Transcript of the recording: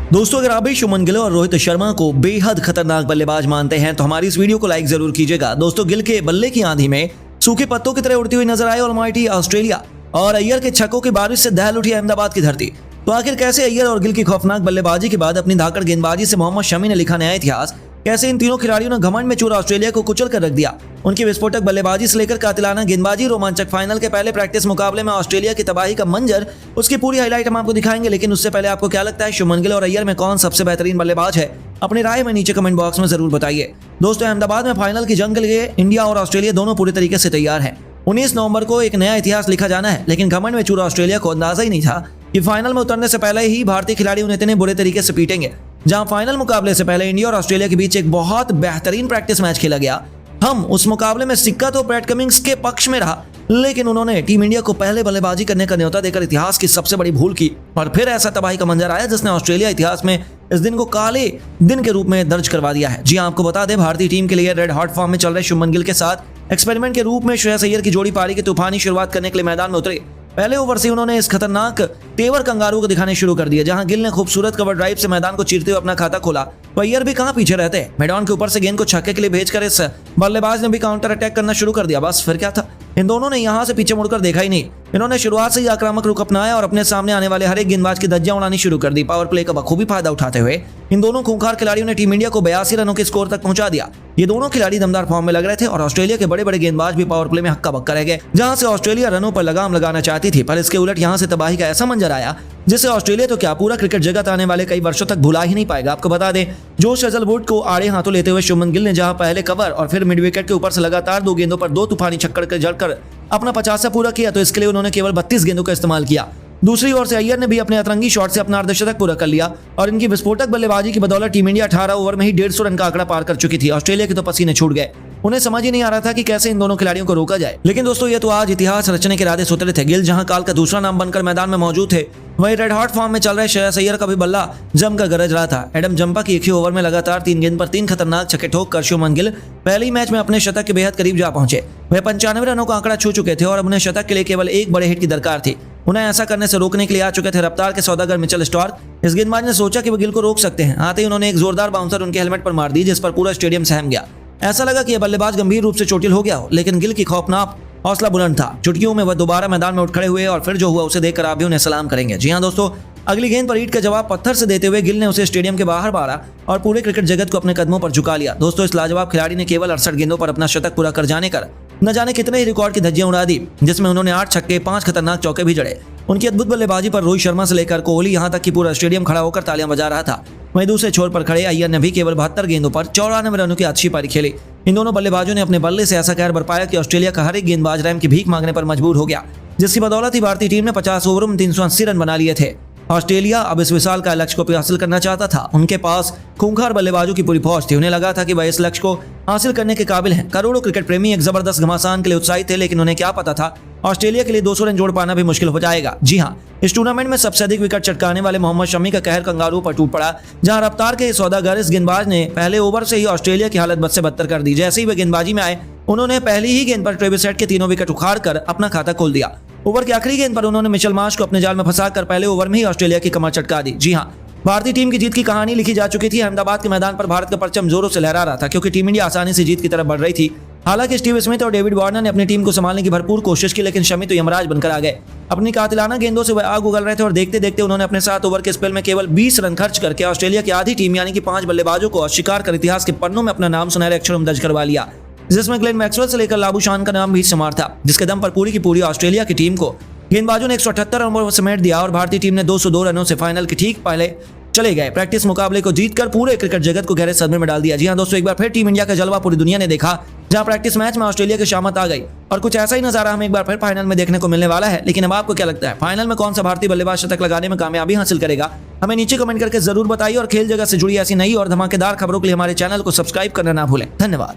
दोस्तों, अगर आप भी शुभमन गिल और रोहित शर्मा को बेहद खतरनाक बल्लेबाज मानते हैं तो हमारी इस वीडियो को लाइक जरूर कीजिएगा। दोस्तों, गिल के बल्ले की आंधी में सूखे पत्तों की तरह उड़ती हुई नजर आए ऑलमाइटी ऑस्ट्रेलिया और अय्यर के छक्कों की बारिश से दहल उठी अहमदाबाद की धरती। तो आखिर कैसे अय्यर और गिल की खौफनाक बल्लेबाजी के बाद अपनी धाकड़ गेंदबाजी से मोहम्मद शमी ने लिखा नया इतिहास, कैसे इन तीनों खिलाड़ियों ने घमंड में चूर ऑस्ट्रेलिया को कुचल कर रख दिया। उनकी विस्फोटक बल्लेबाजी से लेकर कातिलाना गेंदबाजी, रोमांचक फाइनल के पहले प्रैक्टिस मुकाबले में ऑस्ट्रेलिया की तबाही का मंजर, उसकी पूरी हाईलाइट हम आपको दिखाएंगे। लेकिन उससे पहले आपको क्या लगता है, शुभमन गिल और अय्यर में कौन सबसे बेहतरीन बल्लेबाज है? अपनी राय में नीचे कमेंट बॉक्स में जरूर बताइए। दोस्तों, अहमदाबाद में फाइनल की जंग के लिए इंडिया और ऑस्ट्रेलिया दोनों पूरी तरीके से तैयार है। 19 नवंबर को एक नया इतिहास लिखा जाना है, लेकिन घमंड में चूर ऑस्ट्रेलिया को अंदाजा ही नहीं था कि फाइनल में उतरने से पहले ही भारतीय खिलाड़ी उन्हें इतने बुरे तरीके से पीटेंगे। जहां फाइनल मुकाबले से पहले इंडिया और ऑस्ट्रेलिया के बीच एक बहुत बेहतरीन प्रैक्टिस मैच खेला गया। हम उस मुकाबले में सिक्का तो पैट कमिंग्स के पक्ष में रहा, लेकिन उन्होंने टीम इंडिया को पहले बल्लेबाजी करने का न्योता देकर इतिहास की सबसे बड़ी भूल की और फिर ऐसा तबाही का मंजर आया जिसने ऑस्ट्रेलिया इतिहास में इस दिन को काले दिन के रूप में दर्ज करवा दिया है। जी हां, आपको बता दें, भारतीय टीम के लिए रेड हॉट फॉर्म में चल रहे शुभमन गिल के साथ एक्सपेरिमेंट के रूप में श्रेयस अय्यर की जोड़ी पारी की तूफानी शुरुआत करने के लिए मैदान में उतरे। पहले ओवर से उन्होंने इस खतरनाक तेवर कंगारू को दिखाने शुरू कर दिया। जहां गिल ने खूबसूरत कवर ड्राइव से मैदान को चीरते हुए अपना खाता खोला, तो अय्यर भी कहां पीछे रहते। मैदान के ऊपर से गेंद को छक्के के लिए भेजकर इस बल्लेबाज ने भी काउंटर अटैक करना शुरू कर दिया। बस फिर क्या था, इन दोनों ने यहां से पीछे मुड़कर देखा ही नहीं। इन्होंने शुरुआत से ही आक्रामक रुख अपनाया और अपने सामने आने वाले हर एक गेंदबाज की धज्जियां उड़ानी शुरू कर दी। पावर प्ले का बखूबी फायदा उठाते हुए इन दोनों खूंखार खिलाड़ियों ने टीम इंडिया को 82 रनों के स्कोर तक पहुंचा दिया। ये दोनों खिलाड़ी दमदार फॉर्म में लग रहे थे और ऑस्ट्रेलिया के बड़े बड़े गेंदबाज भी पावर प्ले में हक्का बक्का रह गए। जहां से ऑस्ट्रेलिया रनों पर लगाम लगाना चाहती थी, पर इसके उलट यहां से तबाही का ऐसा मंजर आया जिसे ऑस्ट्रेलिया तो क्या पूरा क्रिकेट जगत आने वाले कई वर्षों तक भुला ही नहीं पाएगा। आपको बता दें, जोश हेजलवुड को आड़े हाथों लेते हुए शुभमन गिल ने जहां पहले कवर और फिर मिड विकेट के ऊपर से लगातार 2 गेंदों पर 2 तूफानी छक्कर के जड़कर अपना 50 पूरा किया, तो इसके लिए उन्होंने केवल 32 गेंदों का इस्तेमाल किया। दूसरी ओर से अय्यर ने भी अपने अतरंगी शॉट से अपना अर्धशतक पूरा कर लिया और इनकी विस्फोटक बल्लेबाजी की बदौलत टीम इंडिया 18 ओवर में ही 150 रन का आंकड़ा पार कर चुकी थी। ऑस्ट्रेलिया के तो पसीने छूट गए, उन्हें समझ ही नहीं आ रहा था कि कैसे इन दोनों खिलाड़ियों को रोका जाए। लेकिन दोस्तों, ये तो आज इतिहास रचने के इरादे से उतरे थे। गिल जहां काल का दूसरा नाम बनकर मैदान में मौजूद थे, वहीं रेड हॉट फॉर्म में चल रहे श्रेयस अय्यर का भी बल्ला जमकर गरज रहा था। एडम जंपा की एक ही ओवर में लगातार 3 गेंद पर 3 खतरनाक छक्के ठोककर शुभमन गिल पहले ही मैच में अपने शतक के बेहद करीब जा पहुंचे। वह 95 रनों का आंकड़ा छू चुके थे और अब उन्हें शतक के लिए केवल एक बड़े हिट की दरकार थी। उन्हें ऐसा करने से रोकने के लिए आ चुके थे रफ्तार के सौदागर मिचेल स्टार्क। इस गेंदबाज ने सोचा कि वो गिल को रोक सकते हैं। आते ही उन्होंने एक जोरदार बाउंसर उनके हेलमेट पर मार दी, जिस पर पूरा स्टेडियम सहम गया। ऐसा लगा कि यह बल्लेबाज गंभीर रूप से चोटिल हो गया हो, लेकिन गिल की खौफनाक हौसला बुलंद था। चुटकियों में वह दोबारा मैदान में उठ खड़े हुए और फिर जो हुआ उसे देखकर आप भी उन्हें सलाम करेंगे। जी हां दोस्तों, अगली गेंद पर ईंट का जवाब पत्थर से देते हुए गिल ने उसे स्टेडियम के बाहर मारा और पूरे क्रिकेट जगत को अपने कदमों पर झुका लिया। दोस्तों, इस लाजवाब खिलाड़ी ने केवल 68 गेंदों पर अपना शतक पूरा कर जाने कर न जाने कितने ही रिकॉर्ड की धज्जियां उड़ा दी, जिसमें उन्होंने 8 छक्के 5 खतरनाक चौके भी जड़े। उनकी अद्भुत बल्लेबाजी पर रोहित शर्मा से लेकर कोहली यहां तक कि पूरा स्टेडियम खड़ा होकर तालियां बजा रहा था। वहीं दूसरे छोर पर खड़े अय्यर ने भी केवल 72 गेंदों पर 94 रनों की अच्छी पारी खेली। इन दोनों बल्लेबाजों ने अपने बल्ले से ऐसा कहर बरपाया कि ऑस्ट्रेलिया का हर एक गेंदबाज रैम की भीख मांगने पर मजबूर हो गया, जिसकी बदौलत ही भारतीय टीम ने 50 ओवरों में 380 रन बना लिए थे। ऑस्ट्रेलिया अब इस विशाल का लक्ष्य को हासिल करना चाहता था। उनके पास खूंखार बल्लेबाजों की पूरी फौज थी। उन्हें लगा था कि वह इस लक्ष्य को हासिल करने के काबिल हैं। करोड़ों क्रिकेट प्रेमी एक जबरदस्त घमासान के लिए उत्साहित थे, लेकिन उन्हें क्या पता था ऑस्ट्रेलिया के लिए 200 रन जोड़ पाना भी मुश्किल हो जाएगा। जी हां, इस टूर्नामेंट में सबसे अधिक विकेट चटकाने वाले मोहम्मद शमी का कहर कंगारू पर टूट पड़ा। जहां रफ्तार के सौदागर इस गेंदबाज ने पहले ओवर से ही ऑस्ट्रेलिया की हालत बद से बदतर कर दी। जैसे ही वे गेंदबाजी में आए, उन्होंने पहली ही गेंद पर ट्रेविस हेड के 3 विकेट उखाड़कर अपना खाता खोल दिया। ओवर की आखिरी गेंद पर उन्होंने मिचेल मार्श को अपने जाल में फंसाकर पहले ओवर में ही ऑस्ट्रेलिया की कमर चटका दी। जी हां, भारतीय टीम की जीत की कहानी लिखी जा चुकी थी। अहमदाबाद के मैदान पर भारत का परचम जोरों से लहरा रहा था, क्योंकि टीम इंडिया आसानी से जीत की तरफ बढ़ रही थी। हालांकि स्टीव स्मिथ और डेविड वार्नर ने अपनी टीम को संभालने की भरपूर कोशिश की, लेकिन शमी तो यमराज बनकर आ गए। अपनी कातिलाना गेंदों से वह आग उगल रहे थे और देखते देखते उन्होंने अपने 7 ओवर के स्पेल में केवल 20 रन खर्च करके ऑस्ट्रेलिया की आधी टीम यानी कि 5 बल्लेबाजों को अस्वीकार कर इतिहास के पन्नों में अपना नाम सुनहरे अक्षरों में दर्ज करवा लिया, जिसमें ग्लेन मैक्सवेल से लेकर लाबुशान का नाम भी शुमार था। जिसके दम पर पूरी की पूरी ऑस्ट्रेलिया की टीम को गेंदबाजों ने 178 रनों पर समेट दिया और भारतीय टीम ने 202 रनों से फाइनल के ठीक पहले चले गए। प्रैक्टिस मुकाबले को जीतकर पूरे क्रिकेट जगत को गहरे सदमे में डाल दिया। जी हां दोस्तों, एक बार फिर टीम इंडिया का जलवा पूरी दुनिया ने देखा, जहां प्रैक्टिस मैच में ऑस्ट्रेलिया की शामत आ गई और कुछ ऐसा ही नजारा हमें एक बार फिर फाइनल में देखने को मिलने वाला है। लेकिन अब आपको क्या लगता है, फाइनल में कौन सा भारतीय बल्लेबाज शतक लगाने में कामयाबी हासिल करेगा? हमें नीचे कमेंट करके जरूर बताइए और खेल जगत से जुड़ी ऐसी नई और धमाकेदार खबरों के लिए हमारे चैनल को सब्सक्राइब करना ना भूलें। धन्यवाद।